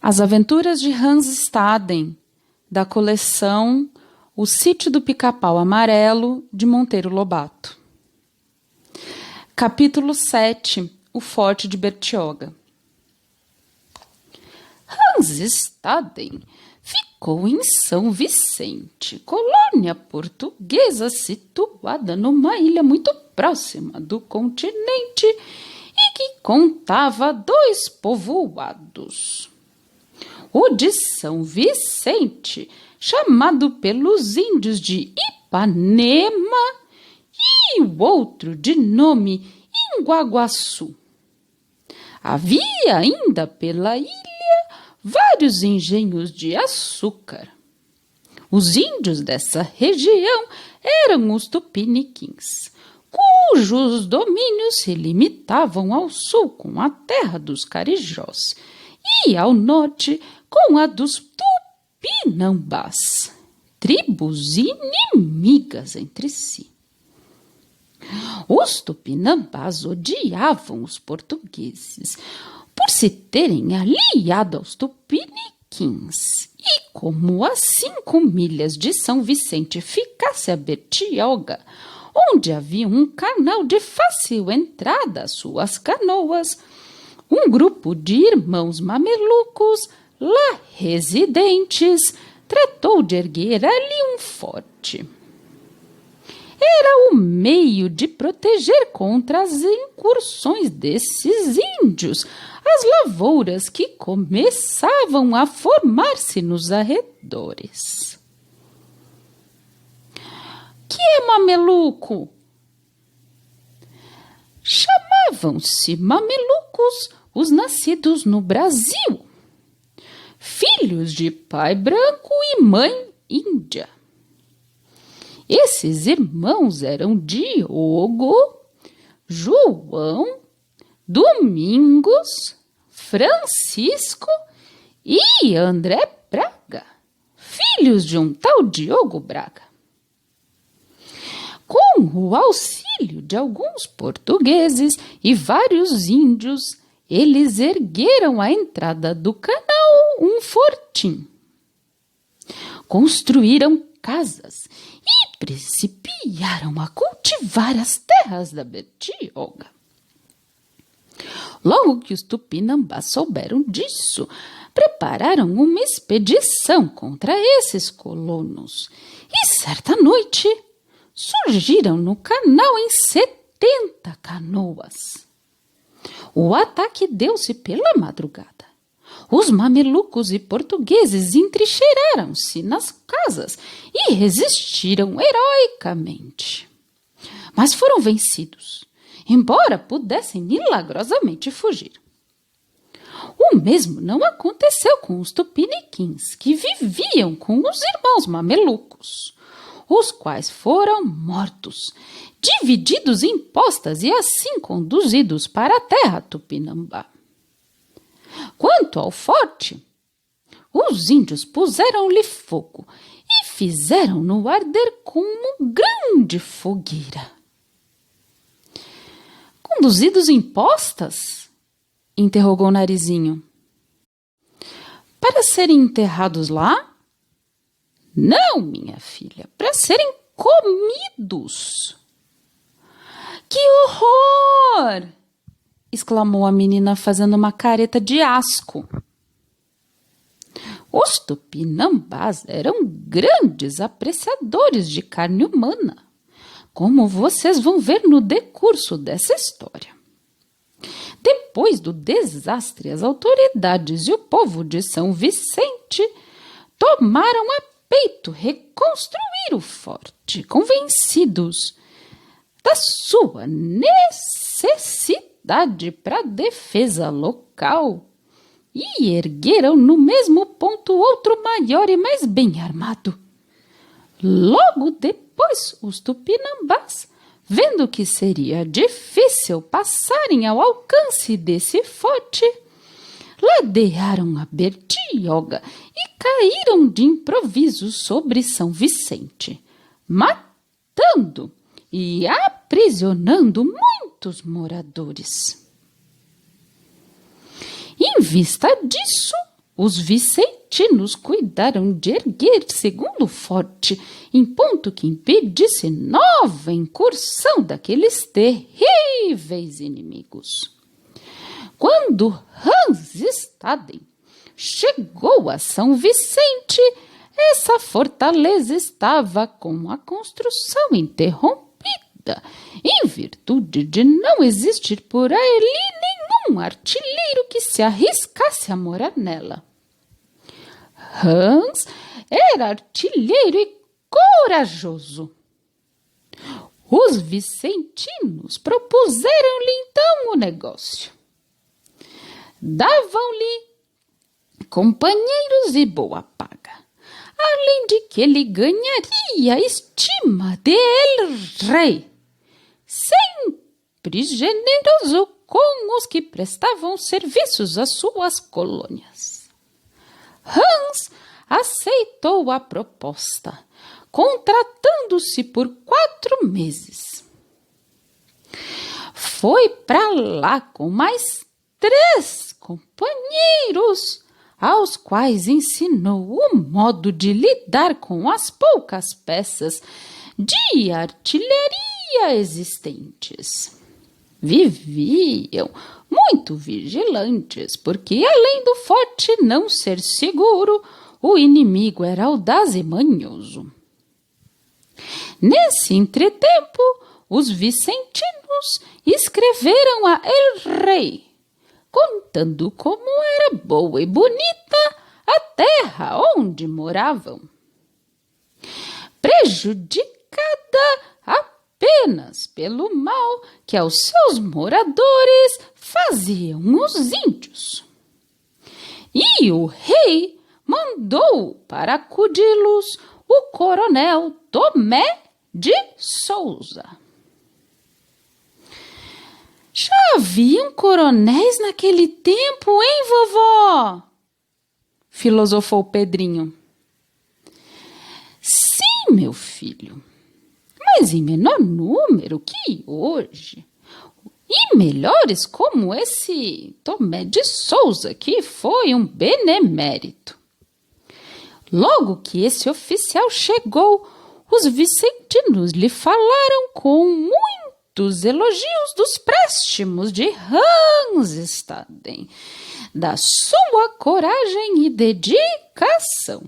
As Aventuras de Hans Staden, da coleção O Sítio do Pica-Pau Amarelo, de Monteiro Lobato. Capítulo 7. O Forte de Bertioga. Hans Staden ficou em São Vicente, colônia portuguesa situada numa ilha muito próxima do continente e que contava 2 povoados. O de São Vicente, chamado pelos índios de Ipanema, e o outro de nome Inguaguaçu. Havia ainda pela ilha vários engenhos de açúcar. Os índios dessa região eram os tupiniquins, cujos domínios se limitavam ao sul com a terra dos carijós e ao norte com a dos tupinambás, tribos inimigas entre si. Os tupinambás odiavam os portugueses por se terem aliado aos tupiniquins, e como a 5 milhas de São Vicente ficasse a Bertioga, onde havia um canal de fácil entrada às suas canoas, um grupo de irmãos mamelucos lá residentes tratou de erguer ali um forte. Era o meio de proteger contra as incursões desses índios as lavouras que começavam a formar-se nos arredores. Que é mameluco? Chamavam-se mamelucos os nascidos no Brasil, filhos de pai branco e mãe índia. Esses irmãos eram Diogo, João, Domingos, Francisco e André Braga, filhos de um tal Diogo Braga. Com o auxílio de alguns portugueses e vários índios, eles ergueram à entrada do canal um fortim. Construíram casas e principiaram a cultivar as terras da Bertioga. Logo que os tupinambás souberam disso, prepararam uma expedição contra esses colonos e, certa noite, surgiram no canal em 70 canoas. O ataque deu-se pela madrugada. Os mamelucos e portugueses entrincheiraram-se nas casas e resistiram heroicamente. Mas foram vencidos, embora pudessem milagrosamente fugir. O mesmo não aconteceu com os tupiniquins, que viviam com os irmãos mamelucos, os quais foram mortos, divididos em postas e assim conduzidos para a terra tupinambá. Quanto ao forte, os índios puseram-lhe fogo e fizeram-no arder com uma grande fogueira. Conduzidos em postas? Interrogou Narizinho. Para serem enterrados lá? Não, minha filha, para serem comidos. Que horror! Exclamou a menina fazendo uma careta de asco. Os tupinambás eram grandes apreciadores de carne humana, como vocês vão ver no decurso dessa história. Depois do desastre, as autoridades e o povo de São Vicente tomaram a peito reconstruir o forte, convencidos da sua necessidade para a defesa local, e ergueram no mesmo ponto outro maior e mais bem armado. Logo depois, os tupinambás, vendo que seria difícil passarem ao alcance desse forte, ladearam a Bertioga e caíram de improviso sobre São Vicente, matando e aprisionando muitos moradores. Em vista disso, Os vicentinos cuidaram de erguer segundo forte, em ponto que impedisse nova incursão daqueles terríveis inimigos. Quando Hans Staden chegou a São Vicente, essa fortaleza estava com a construção interrompida, em virtude de não existir por ali nenhum artilheiro que se arriscasse a morar nela. Hans era artilheiro e corajoso. Os vicentinos propuseram-lhe então o negócio. Davam-lhe companheiros e boa paga, além de que ele ganharia a estima de el rei, sempre generoso com os que prestavam serviços às suas colônias. Hans aceitou a proposta, contratando-se por 4 meses. Foi para lá com mais 3 companheiros, aos quais ensinou o modo de lidar com as poucas peças de artilharia existentes. Viviam muito vigilantes, porque além do forte não ser seguro, o inimigo era audaz e manhoso. Nesse entretempo, os vicentinos escreveram a el rei, contando como era boa e bonita a terra onde moravam, prejudicada apenas pelo mal que aos seus moradores faziam os índios. E o rei mandou para acudi-los o coronel Tomé de Souza. Já haviam coronéis naquele tempo, hein, vovó? Filosofou Pedrinho. Sim, meu filho, mas em menor número que hoje. E melhores como esse Tomé de Souza, que foi um benemérito. Logo que esse oficial chegou, os vicentinos lhe falaram com muitos elogios dos préstimos de Hans Staden, da sua coragem e dedicação.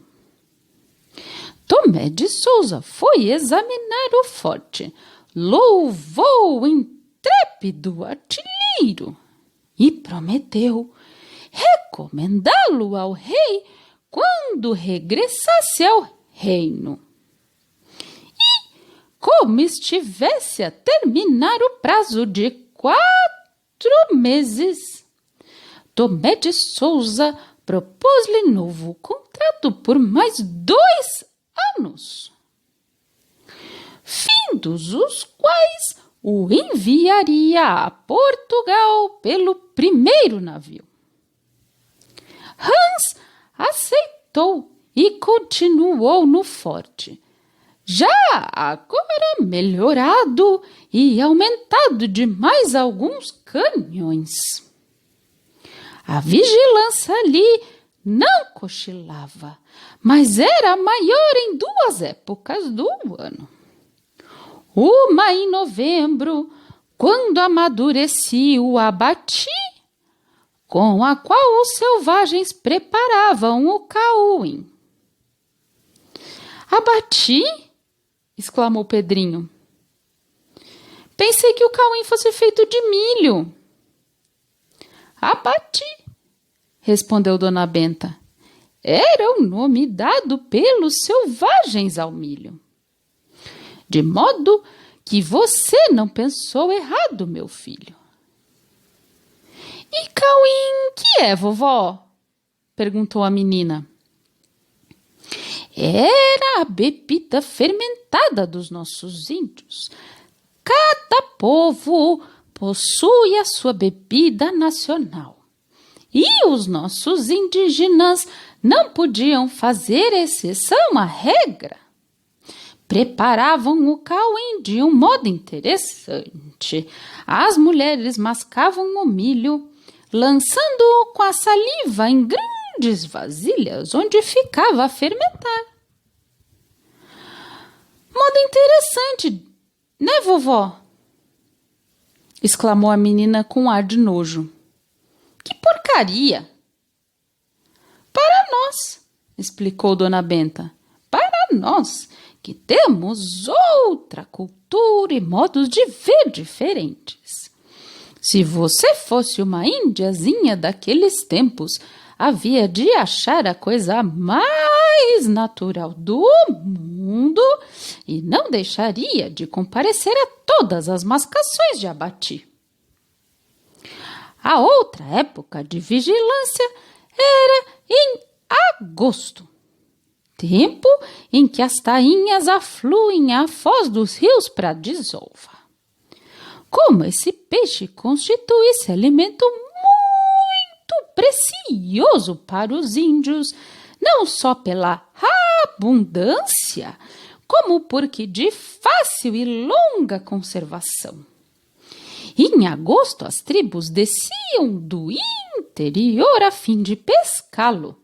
Tomé de Souza foi examinar o forte, louvou o intrépido artilheiro e prometeu recomendá-lo ao rei quando regressasse ao reino. E, como estivesse a terminar o prazo de 4 meses, Tomé de Souza propôs-lhe novo contrato por mais 2 anos, findos os quais o enviaria a Portugal pelo primeiro navio. Hans aceitou e continuou no forte, já agora melhorado e aumentado de mais alguns canhões. A vigilância ali não cochilava, mas era maior em 2 épocas do ano. Uma em novembro, quando amadurecia o abati, com a qual os selvagens preparavam o cauim. Abati? Exclamou Pedrinho. Pensei que o cauim fosse feito de milho. Abati, respondeu Dona Benta. Era o nome dado pelos selvagens ao milho. De modo que você não pensou errado, meu filho. E cauim que é, vovó? Perguntou a menina. Era a bebida fermentada dos nossos índios. Cada povo possui a sua bebida nacional. E os nossos indígenas não podiam fazer exceção à regra. Preparavam o cauim de um modo interessante. As mulheres mascavam o milho, lançando-o com a saliva em grande grandes vasilhas onde ficava a fermentar. Modo interessante, né, vovó? Exclamou a menina com ar de nojo. Que porcaria! Para nós, explicou Dona Benta. Para nós, que temos outra cultura e modos de ver diferentes. Se você fosse uma índiazinha daqueles tempos, havia de achar a coisa mais natural do mundo e não deixaria de comparecer a todas as mascações de abati. A outra época de vigilância era em agosto, tempo em que as tainhas afluem à foz dos rios para a desova. Como esse peixe constituísse alimento muito precioso para os índios, não só pela abundância, como porque de fácil e longa conservação. Em agosto, as tribos desciam do interior a fim de pescá-lo.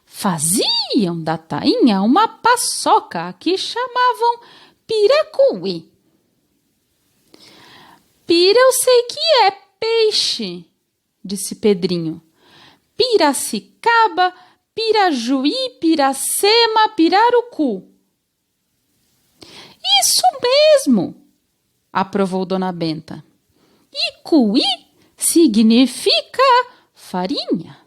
Faziam da tainha uma paçoca que chamavam piracuí. Pira eu sei que é peixe, disse Pedrinho. Piracicaba, Pirajuí, Piracema, Pirarucu. Isso mesmo, aprovou Dona Benta. E cuí significa farinha.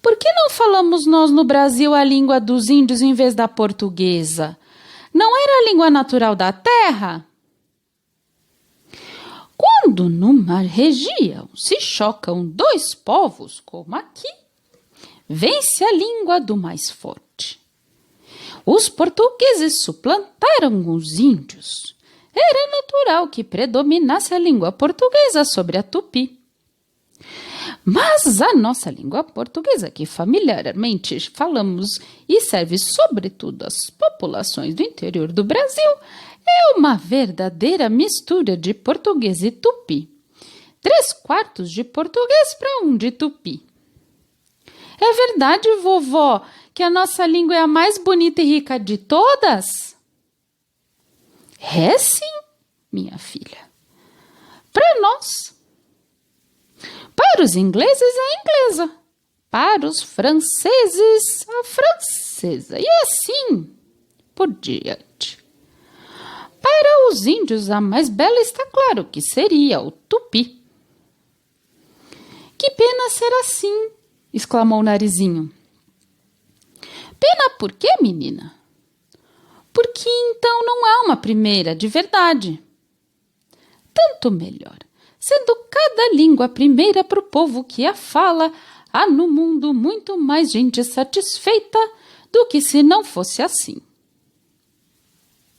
Por que não falamos nós no Brasil a língua dos índios em vez da portuguesa? Não era a língua natural da terra? Quando numa região se chocam dois povos, como aqui, vence a língua do mais forte. Os portugueses suplantaram os índios. Era natural que predominasse a língua portuguesa sobre a tupi. Mas a nossa língua portuguesa, que familiarmente falamos e serve sobretudo às populações do interior do Brasil, é uma verdadeira mistura de português e tupi. 3/4 de português para 1 de tupi. É verdade, vovó, que a nossa língua é a mais bonita e rica de todas? É sim, minha filha. Para nós. Para os ingleses, a inglesa. Para os franceses, a francesa. E assim por diante. Para os índios, a mais bela está claro que seria o tupi. Que pena ser assim, exclamou o Narizinho. Pena por quê, menina? Porque então não há uma primeira de verdade. Tanto melhor, sendo cada língua a primeira para o povo que a fala, há no mundo muito mais gente satisfeita do que se não fosse assim.